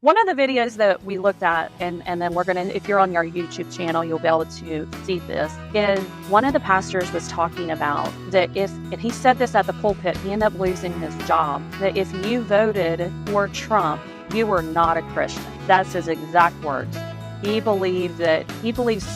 One of the videos that we looked at, and then we're going to, if you're on our YouTube channel, you'll be able to see this, is one of the pastors was talking about that and he said this at the pulpit, he ended up losing his job, that if you voted for Trump, you were not a Christian. That's his exact words. He believes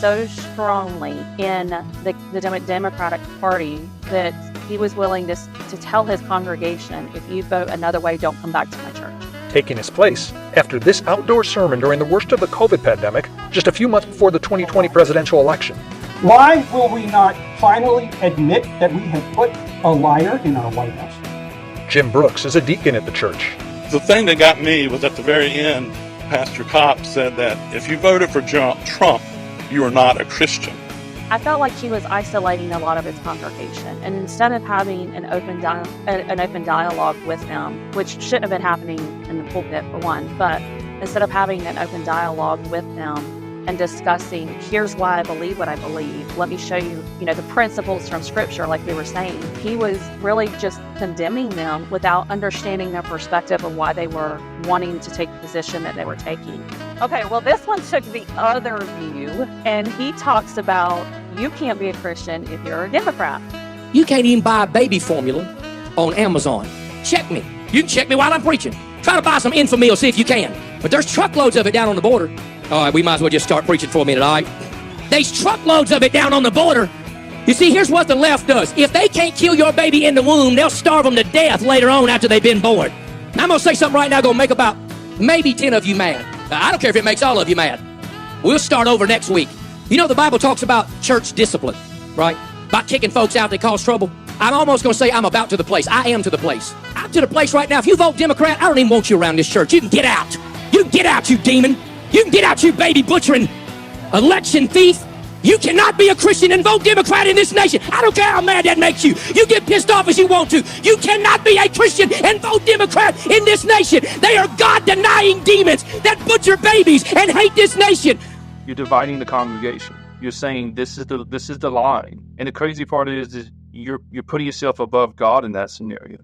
so strongly in the Democratic Party that he was willing to tell his congregation, if you vote another way, don't come back to my church. Taking his place after this outdoor sermon during the worst of the COVID pandemic, just a few months before the 2020 presidential election. Why will we not finally admit that we have put a liar in our White House? Jim Brooks is a deacon at the church. The thing that got me was at the very end, Pastor Kopp said that if you voted for Trump, you are not a Christian. I felt like he was isolating a lot of his congregation, and instead of having an open dialogue with them, which shouldn't have been happening in the pulpit for one, but instead of having an open dialogue with them and discussing, here's why I believe what I believe, let me show you, the principles from Scripture, like we were saying, he was really just condemning them without understanding their perspective of why they were wanting to take the position that they were taking. Okay, well, this one took the other view, and he talks about you can't be a Christian if you're a Democrat. You can't even buy baby formula on Amazon. Check me. You can check me while I'm preaching. Try to buy some Infamil, see if you can. But there's truckloads of it down on the border. All right, we might as well just start preaching for a minute, all right? There's truckloads of it down on the border. You see, here's what the left does. If they can't kill your baby in the womb, they'll starve them to death later on after they've been born. Now, I'm going to say something right now going to make about maybe 10 of you mad. I don't care if it makes all of you mad. We'll start over next week. You know, the Bible talks about church discipline, right? About kicking folks out that cause trouble. I'm almost going to say I'm about to the place. I am to the place. I'm to the place right now. If you vote Democrat, I don't even want you around this church. You can get out. You can get out, you demon. You can get out, you baby butchering election thief. You cannot be a Christian and vote Democrat in this nation. I don't care how mad that makes you. You get pissed off as you want to. You cannot be a Christian and vote Democrat in this nation. They are God-denying demons that butcher babies and hate this nation. You're dividing the congregation. You're saying this is the line. And the crazy part is you're putting yourself above God in that scenario.